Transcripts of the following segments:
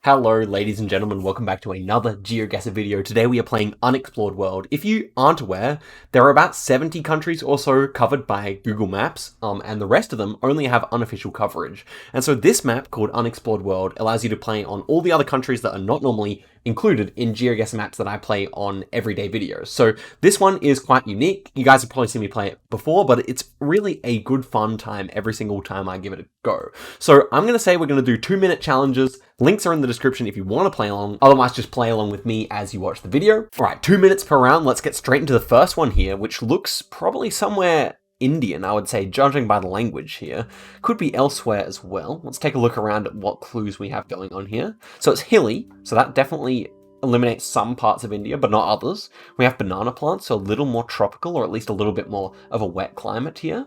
Hello ladies and gentlemen, welcome back to another Geoguessr video. Today we are playing Unexplored World. If you aren't aware, there are about 70 countries or so covered by Google Maps, and the rest of them only have unofficial coverage. And so this map, called Unexplored World, allows you to play on all the other countries that are not normally included in Geoguessr maps that I play on everyday videos. So this one is quite unique. You guys have probably seen me play it before, but it's really a good fun time every single time I give it a go. So I'm going to say we're going to do 2-minute challenges. Links are in the description if you want to play along. Otherwise, just play along with me as you watch the video. All right, 2 minutes per round. Let's get straight into the first one here, which looks probably somewhere Indian, I would say, judging by the language here. Could be elsewhere as well. Let's take a look around at what clues we have going on here. So it's hilly, so that definitely eliminates some parts of India, but not others. We have banana plants, so a little more tropical, or at least a little bit more of a wet climate here.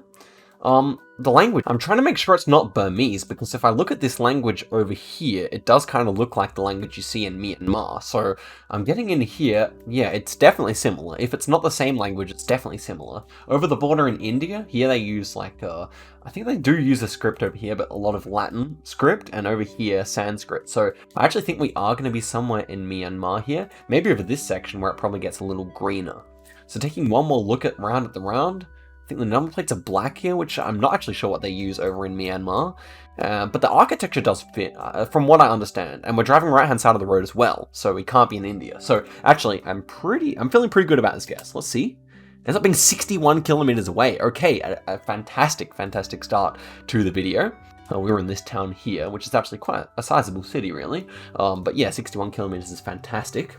The language, I'm trying to make sure it's not Burmese, because if I look at this language over here, it does kind of look like the language you see in Myanmar. So I'm getting in here, yeah, it's definitely similar. If it's not the same language, it's definitely similar. Over the border in India, here they use like, I think they do use a script over here, but a lot of Latin script, and over here, Sanskrit. So I actually think we are going to be somewhere in Myanmar here, maybe over this section where it probably gets a little greener. So taking one more look around at the round, I think the number plates are black here, which I'm not actually sure what they use over in Myanmar, but the architecture does fit, from what I understand, and we're driving right-hand side of the road as well, so we can't be in India. So actually, I'm feeling pretty good about this guess. Let's see. It ends up being 61 kilometers away. Okay, a fantastic start to the video. We were in this town here, which is actually quite a sizable city, really. But yeah, 61 kilometers is fantastic.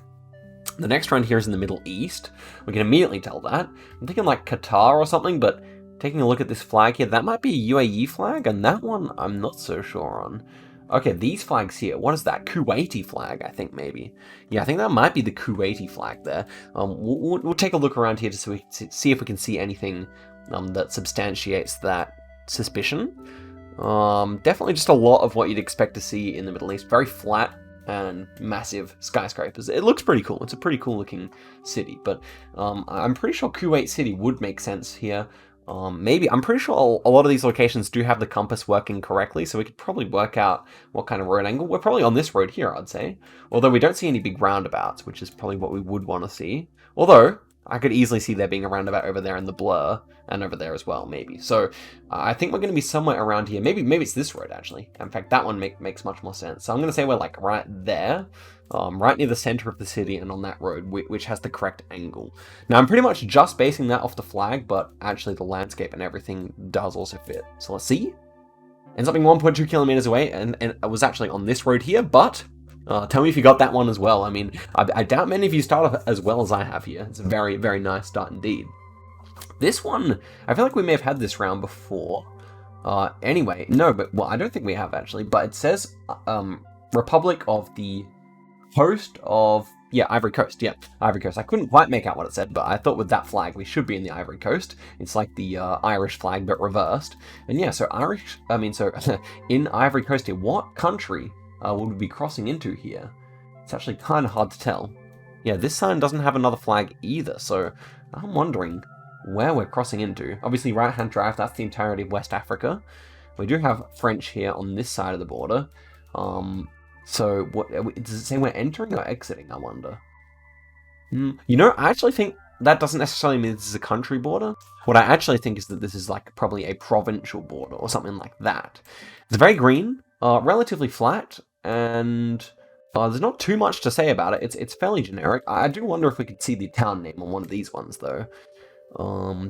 The next round here is in the Middle East. We can immediately tell that. I'm thinking like Qatar or something, but taking a look at this flag here, that might be a UAE flag, and that one I'm not so sure on. Okay, these flags here, what is that? Kuwaiti flag, I think maybe. Yeah, I think that might be the Kuwaiti flag there. We'll take a look around here to see if we can see anything that substantiates that suspicion. Definitely just a lot of what you'd expect to see in the Middle East. Very flat and massive skyscrapers. It looks pretty cool. It's a pretty cool looking city, but I'm pretty sure Kuwait City would make sense here. Maybe, I'm pretty sure a lot of these locations do have the compass working correctly, so we could probably work out what kind of road angle. We're probably on this road here, I'd say. Although we don't see any big roundabouts, which is probably what we would want to see. Although, I could easily see there being a roundabout over there in the blur, and over there as well, maybe. So, I think we're going to be somewhere around here. Maybe it's this road, actually. In fact, that one makes much more sense. So I'm going to say we're like right there, right near the center of the city, and on that road, which has the correct angle. Now, I'm pretty much just basing that off the flag, but actually the landscape and everything does also fit. So let's see. Ends up being 1.2 kilometers away, and it was actually on this road here, but tell me if you got that one as well. I mean, I doubt many of you start off as well as I have here. It's a very, very nice start indeed. This one, I feel like we may have had this round before. Anyway, no, but, well, I don't think we have actually, but it says, Republic of the Coast of, yeah, Ivory Coast, yeah, Ivory Coast. I couldn't quite make out what it said, but I thought with that flag, we should be in the Ivory Coast. It's like the Irish flag, but reversed. And yeah, so in Ivory Coast here, what country would we be crossing into here? It's actually kind of hard to tell. Yeah, this sign doesn't have another flag either, so I'm wondering where we're crossing into. Obviously, right-hand drive, that's the entirety of West Africa. We do have French here on this side of the border. So, what does it say we're entering or exiting, I wonder? You know, I actually think that doesn't necessarily mean this is a country border. What I actually think is that this is like probably a provincial border or something like that. It's very green, relatively flat, and there's not too much to say about it. It's fairly generic. I do wonder if we could see the town name on one of these ones, though.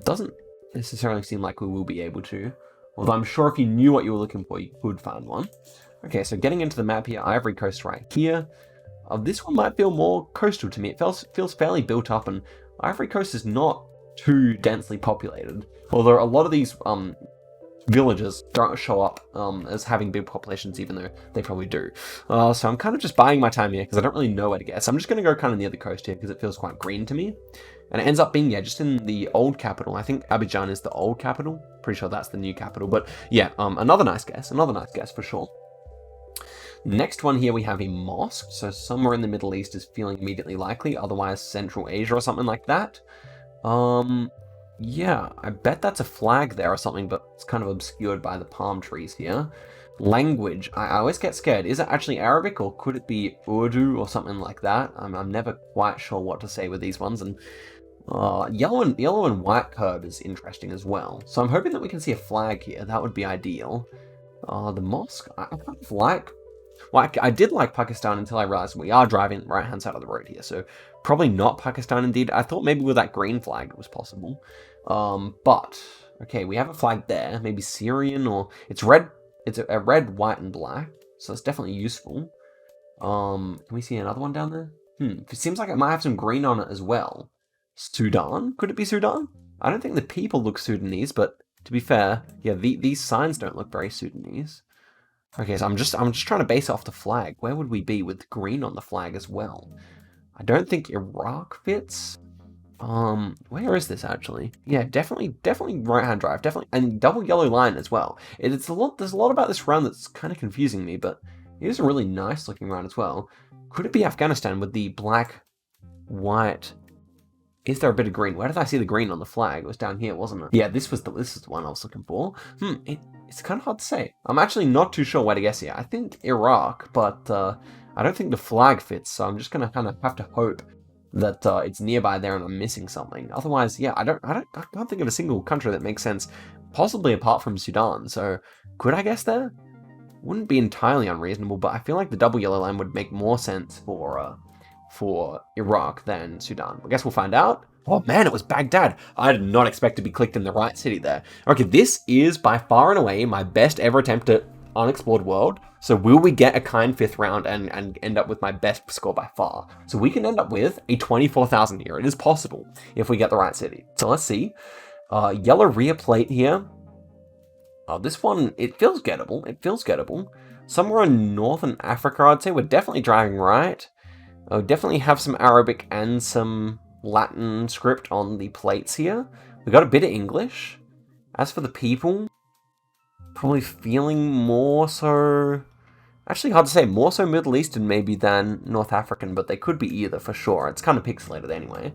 Doesn't necessarily seem like we will be able to. Although I'm sure if you knew what you were looking for, you could find one. Okay, so getting into the map here, Ivory Coast right here. This one might feel more coastal to me. It feels fairly built up, and Ivory Coast is not too densely populated. Although a lot of these villages don't show up as having big populations, even though they probably do. So I'm kind of just buying my time here, because I don't really know where to guess. I'm just going to go kind of near the coast here, because it feels quite green to me. And it ends up being, yeah, just in the old capital. I think Abidjan is the old capital. Pretty sure that's the new capital. But yeah, another nice guess for sure. Next one here, we have a mosque. So somewhere in the Middle East is feeling immediately likely. Otherwise, Central Asia or something like that. Yeah, I bet that's a flag there or something, but it's kind of obscured by the palm trees here. Language. I always get scared. Is it actually Arabic or could it be Urdu or something like that? I'm never quite sure what to say with these ones. And yellow and white curve is interesting as well. So I'm hoping that we can see a flag here. That would be ideal. The mosque. I kind of like. Well, I did like Pakistan until I realized we are driving the right-hand side of the road here. So probably not Pakistan indeed. I thought maybe with that green flag it was possible. But okay, we have a flag there. Maybe Syrian or it's red. It's a red, white, and black. So it's definitely useful. Can we see another one down there? It seems like it might have some green on it as well. Sudan? Could it be Sudan? I don't think the people look Sudanese, but to be fair, yeah, these signs don't look very Sudanese. Okay, so I'm just trying to base it off the flag. Where would we be with green on the flag as well? I don't think Iraq fits. Where is this actually? Yeah, definitely right-hand drive, definitely, and double yellow line as well. There's a lot about this round that's kind of confusing me, but it is a really nice looking round as well. Could it be Afghanistan with the black, white? Is there a bit of green? Where did I see the green on the flag? It was down here, wasn't it? Yeah, this is the one I was looking for. It's kind of hard to say. I'm actually not too sure where to guess here. I think Iraq, but I don't think the flag fits, so I'm just gonna kind of have to hope that it's nearby there and I'm missing something. Otherwise, yeah, I can't think of a single country that makes sense, possibly apart from Sudan. So could I guess there? Wouldn't be entirely unreasonable, but I feel like the double yellow line would make more sense for Iraq than Sudan. I guess we'll find out. Oh man, it was Baghdad. I did not expect to be clicked in the right city there. Okay, this is by far and away my best ever attempt at Unexplored World. So will we get a kind 5th round and end up with my best score by far? So we can end up with a 24,000 here. It is possible if we get the right city. So let's see. Yellow rear plate here. This one, it feels gettable. It feels gettable. Somewhere in Northern Africa, I'd say. We're definitely driving right. Definitely have some Arabic and some Latin script on the plates here. We got a bit of English. As for the people, probably feeling more so... Actually, hard to say. More so Middle Eastern maybe than North African, but they could be either for sure. It's kind of pixelated anyway.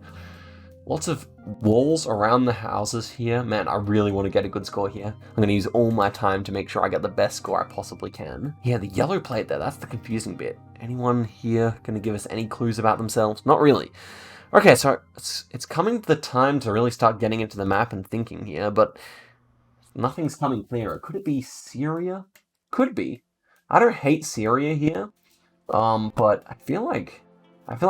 Lots of walls around the houses here. Man, I really want to get a good score here. I'm going to use all my time to make sure I get the best score I possibly can. Yeah, the yellow plate there, that's the confusing bit. Anyone here going to give us any clues about themselves? Not really. Okay, so it's coming to the time to really start getting into the map and thinking here, but nothing's coming clearer. Could it be Syria? Could be. I don't hate Syria here, but I feel like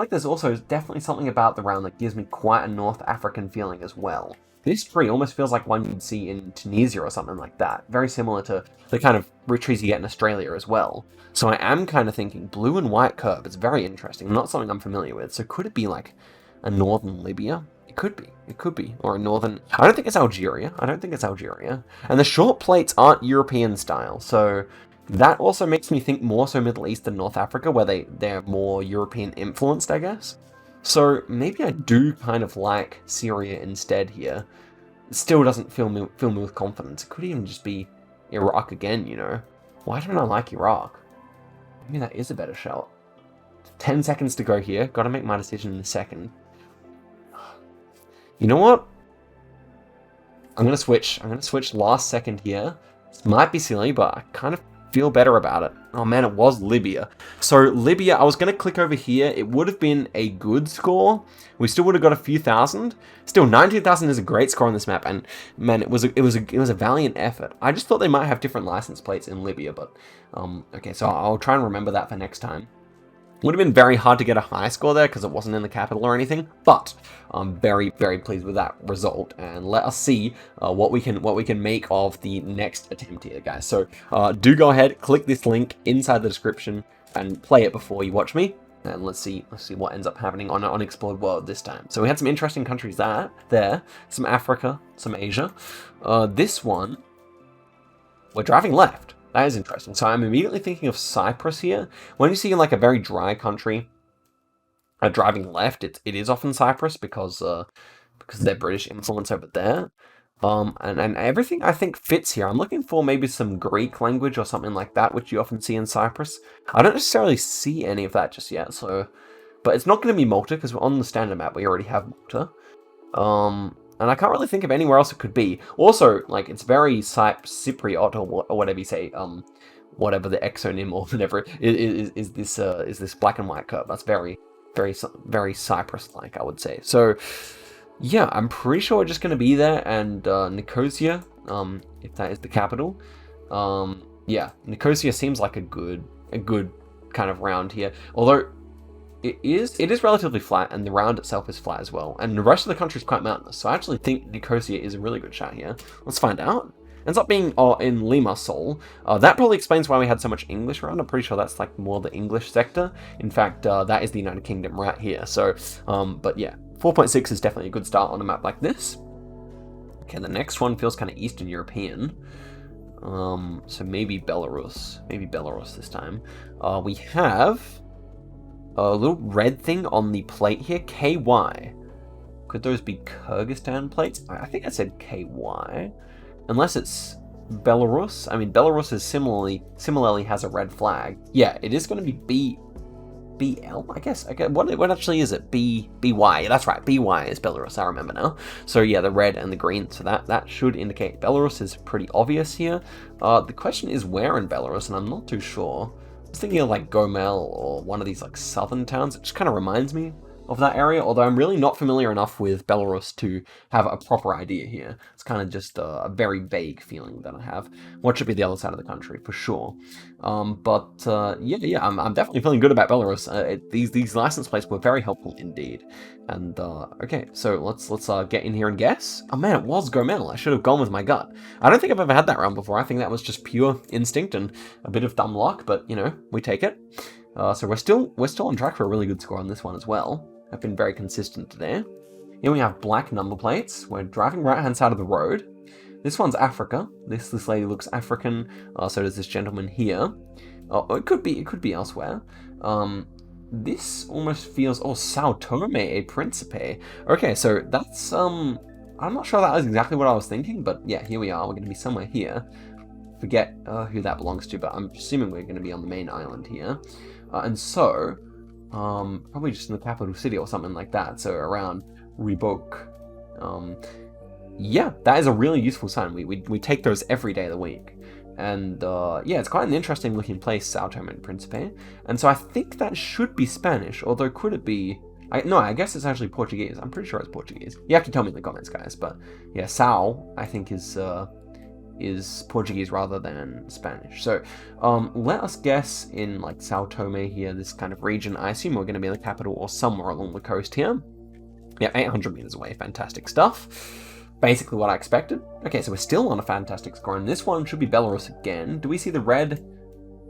there's also definitely something about the round that gives me quite a North African feeling as well. This tree almost feels like one you'd see in Tunisia or something like that. Very similar to the kind of trees you get in Australia as well. So I am kind of thinking blue and white curve. It's very interesting. Not something I'm familiar with. So could it be like a northern Libya? It could be. It could be. Or a northern... I don't think it's Algeria. And the short plates aren't European style. So... that also makes me think more so Middle East than North Africa, where they're more European influenced, I guess. So maybe I do kind of like Syria instead here. It still doesn't fill me with confidence. It could even just be Iraq again, you know. Why don't I like Iraq? Maybe that is a better shout. 10 seconds to go here. Gotta make my decision in a second. You know what? I'm gonna switch. Last second here. This might be silly, but I kind of feel better about it. Oh man, it was Libya. So Libya, I was going to click over here. It would have been a good score. We still would have got a few thousand. Still, 19,000 is a great score on this map, and man, it was a valiant effort. I just thought they might have different license plates in Libya, but okay, so I'll try and remember that for next time. Would have been very hard to get a high score there because it wasn't in the capital or anything, but I'm very, very pleased with that result. And let us see what we can make of the next attempt here, guys. So do go ahead, click this link inside the description, and play it before you watch me. And let's see what ends up happening on an Unexplored World this time. So we had some interesting countries there, some Africa, some Asia. This one, we're driving left. That is interesting. So I'm immediately thinking of Cyprus here. When you see like a very dry country driving left, it is often Cyprus because they're British influence over there. And everything I think fits here. I'm looking for maybe some Greek language or something like that, which you often see in Cyprus. I don't necessarily see any of that just yet, so... But it's not going to be Malta, because on the standard map we already have Malta. And I can't really think of anywhere else it could be. Also, like, it's very Cypriot, or whatever you say, whatever the exonym or whatever is this black and white curve. That's very, very Cyprus-like, I would say. So yeah, I'm pretty sure we're just going to be there, and Nicosia, if that is the capital. Yeah, Nicosia seems like a good kind of round here, although it is relatively flat, and the round itself is flat as well, and the rest of the country is quite mountainous, so I actually think Nicosia is a really good shot here. Let's find out. Ends up being in Limassol. That probably explains why we had so much English around. I'm pretty sure that's like more the English sector. In fact, that is the United Kingdom right here. So, but yeah, 4.6 is definitely a good start on a map like this. Okay, the next one feels kind of Eastern European. So maybe Belarus. Maybe Belarus this time. We have a little red thing on the plate here, KY. Could those be Kyrgyzstan plates? I think I said KY. Unless it's Belarus. I mean, Belarus is similarly has a red flag. Yeah, it is going to be BL, I guess. What actually is it? BY. That's right. BY is Belarus. I remember now. So yeah, the red and the green. So that should indicate Belarus is pretty obvious here. The question is where in Belarus, and I'm not too sure. I was thinking of like Gomel or one of these like southern towns. It just kind of reminds me of that area, although I'm really not familiar enough with Belarus to have a proper idea here. It's kind of just a very vague feeling that I have. What should be the other side of the country, for sure. Yeah, I'm definitely feeling good about Belarus. These license plates were very helpful indeed. And okay, so let's get in here and guess. Oh man, it was Gomel. I should have gone with my gut. I don't think I've ever had that round before. I think that was just pure instinct and a bit of dumb luck, but you know, we take it. So we're still on track for a really good score on this one as well. I've been very consistent today. Here we have black number plates. We're driving right-hand side of the road. This one's Africa. This lady looks African. So does this gentleman here. It could be elsewhere. This almost feels Sao Tome e Principe. Okay, so that's I'm not sure that was exactly what I was thinking, but yeah, here we are. We're going to be somewhere here. Forget who that belongs to, but I'm assuming we're going to be on the main island here. And so probably just in the capital city or something like that, so around Ribok. Yeah, that is a really useful sign. We take those every day of the week. And yeah, it's quite an interesting looking place, Sao Tome and Principe. And so I think that should be Spanish, although could it be... No, I guess it's actually Portuguese. I'm pretty sure it's Portuguese. You have to tell me in the comments, guys. But yeah, Sao, I think, is Portuguese rather than Spanish. So let us guess in like Sao Tome here, this kind of region. I assume we're going to be in the capital or somewhere along the coast here. Yeah, 800 meters away. Fantastic stuff. Basically what I expected. Okay, so we're still on a fantastic score, and this one should be Belarus again. Do we see the red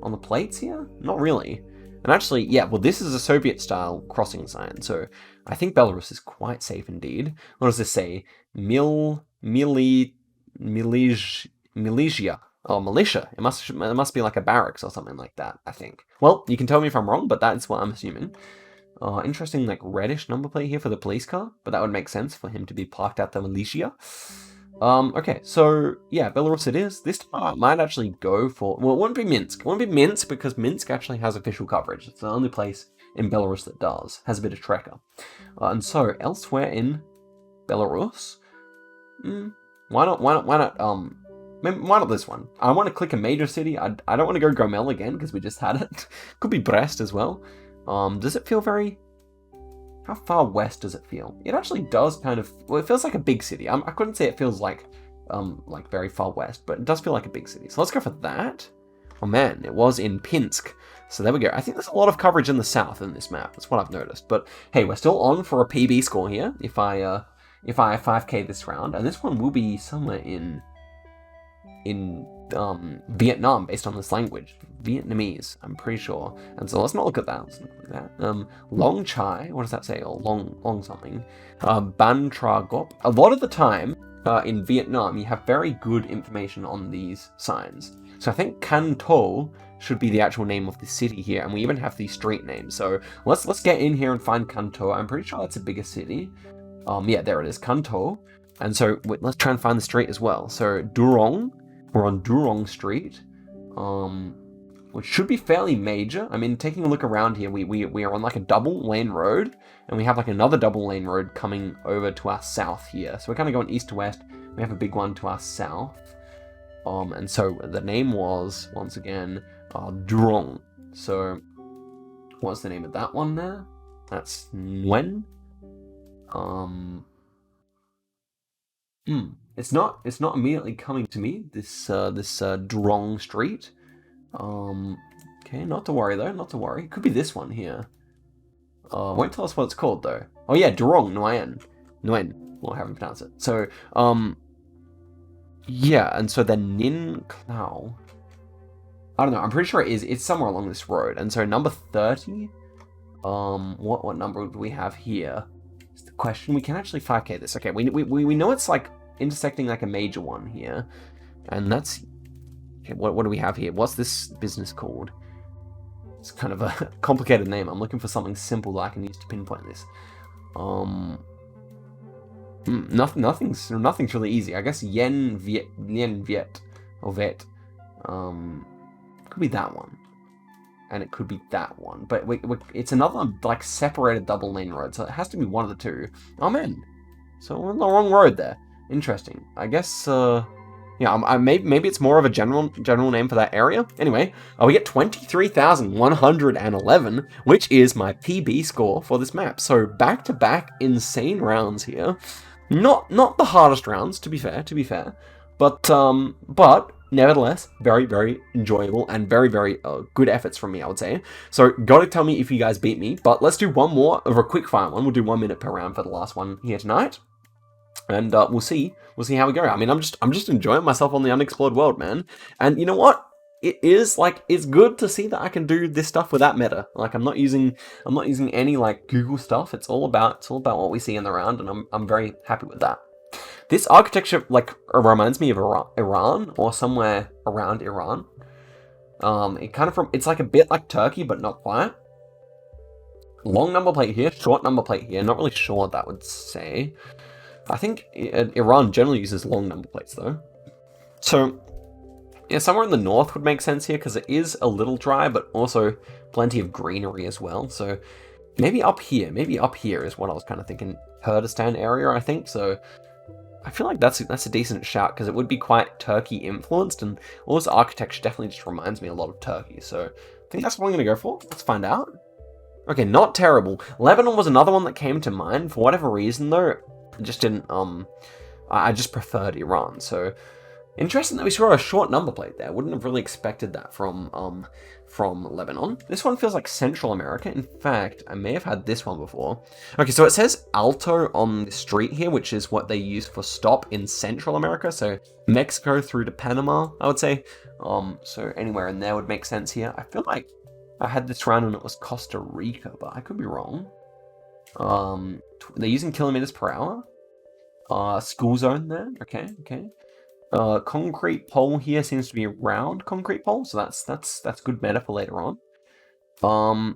on the plates here? Not really. And actually, yeah, well, this is a Soviet-style crossing sign, so I think Belarus is quite safe indeed. What does this say? Militia. Oh, militia. It must be like a barracks or something like that, I think. Well, you can tell me if I'm wrong, but that's what I'm assuming. Interesting, like, reddish number plate here for the police car, but that would make sense for him to be parked at the militia. Okay, so, yeah, Belarus it is. This time I might actually go for... Well, it wouldn't be Minsk. It wouldn't be Minsk because Minsk actually has official coverage. It's the only place in Belarus that does. Has a bit of trekker. And so, elsewhere in Belarus... Why not this one? I want to click a major city. I don't want to go Gomel again because we just had it. Could be Brest as well. Does it feel very... How far west does it feel? It actually does kind of... Well, it feels like a big city. I couldn't say it feels like very far west, but it does feel like a big city. So let's go for that. Oh man, it was in Pinsk. So there we go. I think there's a lot of coverage in the south in this map. That's what I've noticed. But hey, we're still on for a PB score here. If I 5k this round, and this one will be somewhere in Vietnam based on this language. Vietnamese, I'm pretty sure. And so let's not look at that. Let's not look at that. Long Chai, what does that say? Or long something. Ban Tra Gop. A lot of the time in Vietnam, you have very good information on these signs. So I think Can Tho should be the actual name of the city here, and we even have the street name. So let's get in here and find Can Tho. I'm pretty sure that's a bigger city. Yeah, there it is, Can Tho. And so let's try and find the street as well. So Durong, we're on Durong Street, which should be fairly major. I mean, taking a look around here, we are on like a double lane road, and we have like another double lane road coming over to our south here. So we're kind of going east to west. We have a big one to our south. And so the name was, once again, Drong. So, what's the name of that one there? That's Nguyen. It's not immediately coming to me, this Drong Street. Okay, not to worry though, not to worry. It could be this one here. Won't tell us what it's called though. Oh yeah, Drong, Nguyen. Nguyen, or however you pronounce it. So, yeah, and so then Nin Clow. I don't know, I'm pretty sure it's somewhere along this road. And so number 30, what number do we have here? Is the question. We can actually 5K this. Okay, we know it's like intersecting like a major one here. And that's, okay, what do we have here? What's this business called? It's kind of a complicated name. I'm looking for something simple that I can use to pinpoint this. Nothing's really easy. I guess Yen Viet, or Vet. Could be that one, and it could be that one. But it's another like separated double lane road, so it has to be one of the two. Oh man, so we're on the wrong road there. Interesting. I guess yeah, maybe it's more of a general name for that area. Anyway, we get 23,111, which is my PB score for this map. So back-to-back insane rounds here. Not the hardest rounds, to be fair, but nevertheless, very, very enjoyable and very, very good efforts from me, I would say. So, gotta tell me if you guys beat me, but let's do one more of a quick fire one. We'll do 1 minute per round for the last one here tonight. And we'll see how we go. I mean, I'm just enjoying myself on the unexplored world, man. And you know what? It's good to see that I can do this stuff without meta. Like I'm not using any like Google stuff. It's all about what we see in the round, and I'm very happy with that. This architecture like reminds me of Iran or somewhere around Iran. It's like a bit like Turkey, but not quite. Long number plate here, short number plate here. Not really sure what that would say. I think Iran generally uses long number plates though. So yeah, somewhere in the north would make sense here because it is a little dry, but also plenty of greenery as well. So maybe up here is what I was kind of thinking. Kurdistan area, I think. So I feel like that's a decent shout because it would be quite Turkey influenced, and all this architecture definitely just reminds me a lot of Turkey. So I think that's what I'm going to go for. Let's find out. Okay, not terrible. Lebanon was another one that came to mind. For whatever reason though, I just didn't, I just preferred Iran. So interesting that we saw a short number plate there. Wouldn't have really expected that from Lebanon. This one feels like Central America. In fact, I may have had this one before. Okay, so it says Alto on the street here, which is what they use for stop in Central America. So Mexico through to Panama, I would say. So anywhere in there would make sense here. I feel like I had this round and it was Costa Rica, but I could be wrong. They're using kilometers per hour. School zone there. Okay. Concrete pole here seems to be a round concrete pole, so that's good meta for later on. Do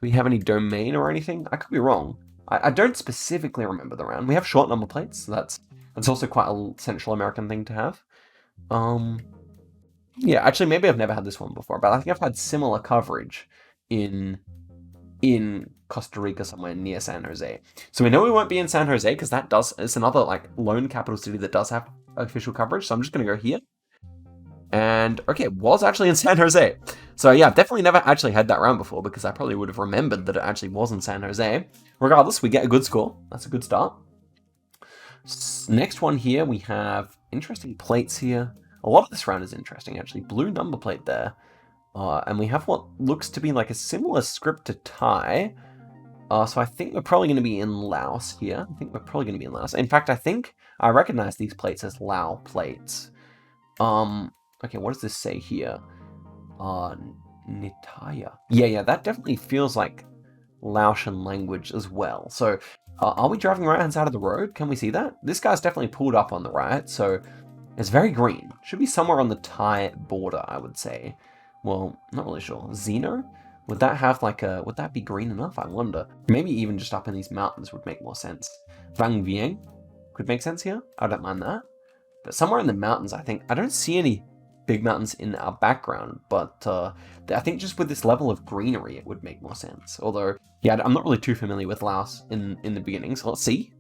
we have any domain or anything? I could be wrong. I don't specifically remember the round. We have short number plates, so that's also quite a Central American thing to have. Yeah, actually, maybe I've never had this one before, but I think I've had similar coverage in Costa Rica somewhere near San Jose. So we know we won't be in San Jose because it's another like lone capital city that does have official coverage. So I'm just going to go here. And okay, it was actually in San Jose. So yeah, I've definitely never actually had that round before because I probably would have remembered that it actually was in San Jose. Regardless, we get a good score. That's a good start. Next one here, we have interesting plates here. A lot of this round is interesting actually. Blue number plate there. And we have what looks to be like a similar script to Thai. So I think we're probably going to be in Laos here. In fact, I think I recognize these plates as Lao plates. Okay, what does this say here? Nitaya. Yeah, that definitely feels like Laotian language as well. So are we driving right hand side of the road? Can we see that? This guy's definitely pulled up on the right, so it's very green. Should be somewhere on the Thai border, I would say. Well, not really sure. Zeno? Would that have like would that be green enough? I wonder. Maybe even just up in these mountains would make more sense. Vang Vieng could make sense here. I don't mind that. But somewhere in the mountains, I think. I don't see any big mountains in our background, but I think just with this level of greenery, it would make more sense. Although, yeah, I'm not really too familiar with Laos in the beginning, so let's see.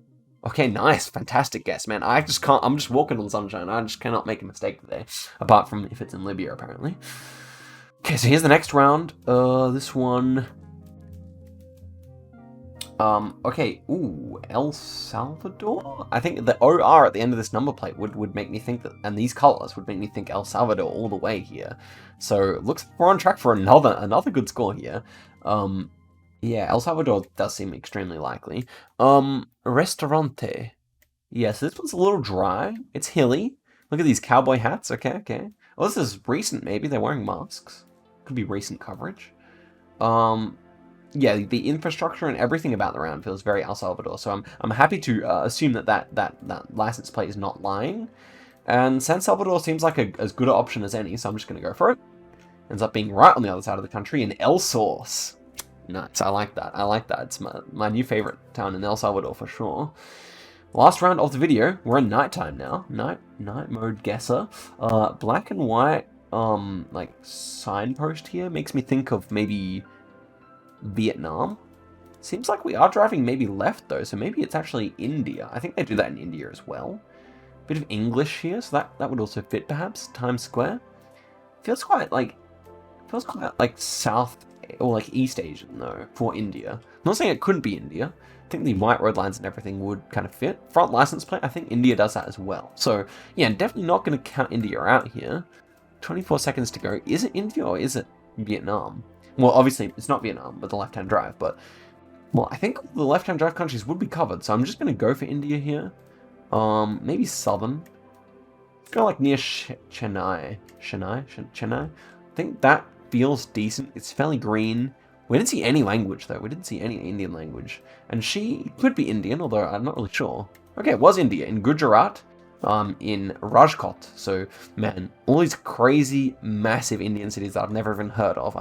Okay, nice. Fantastic guess, man. I'm just walking on sunshine. I just cannot make a mistake today. Apart from if it's in Libya, apparently. Okay, so here's the next round. This one. Okay, ooh, El Salvador? I think the OR at the end of this number plate would make me think that, and these colors would make me think El Salvador all the way here. So, looks like we're on track for another good score here. Yeah, El Salvador does seem extremely likely. Restaurante. Yeah, so this one's a little dry. It's hilly. Look at these cowboy hats. Okay, okay. Well, this is recent, maybe. They're wearing masks. Could be recent coverage. Yeah, the infrastructure and everything about the round feels very El Salvador, so I'm happy to assume that license plate is not lying. And San Salvador seems like as good an option as any, so I'm just going to go for it. Ends up being right on the other side of the country in El Source. Nice, I like that. I like that. It's my new favorite town in El Salvador for sure. Last round of the video. We're in nighttime now. Night mode guesser. Black and white like signpost here makes me think of maybe Vietnam. Seems like we are driving maybe left though, so maybe it's actually India. I think they do that in India as well. Bit of English here, so that would also fit perhaps. Times Square. Feels quite like South or like East Asian though for India. I'm not saying it couldn't be India. I think the white road lines and everything would kind of fit. Front license plate, I think India does that as well. So yeah, definitely not going to count India out here. 24 seconds to go. Is it India or is it Vietnam? Well, obviously, it's not Vietnam with the left-hand drive, but... Well, I think the left-hand drive countries would be covered, so I'm just going to go for India here. Maybe southern. Let's go, like, near Chennai. Chennai? I think that feels decent. It's fairly green. We didn't see any language, though. We didn't see any Indian language. And she could be Indian, although I'm not really sure. Okay, it was India. In Gujarat. In Rajkot. So, man, all these crazy, massive Indian cities that I've never even heard of.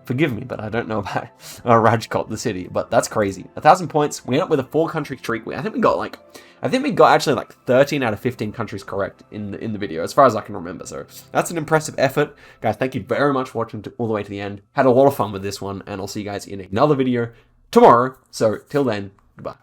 Forgive me, but I don't know about Rajkot, the city, but that's crazy. 1,000 points. We ended up with a 4-country streak. I think we got actually like 13 out of 15 countries correct in the video, as far as I can remember. So that's an impressive effort. Guys, thank you very much for watching all the way to the end. Had a lot of fun with this one, and I'll see you guys in another video tomorrow. So till then, goodbye.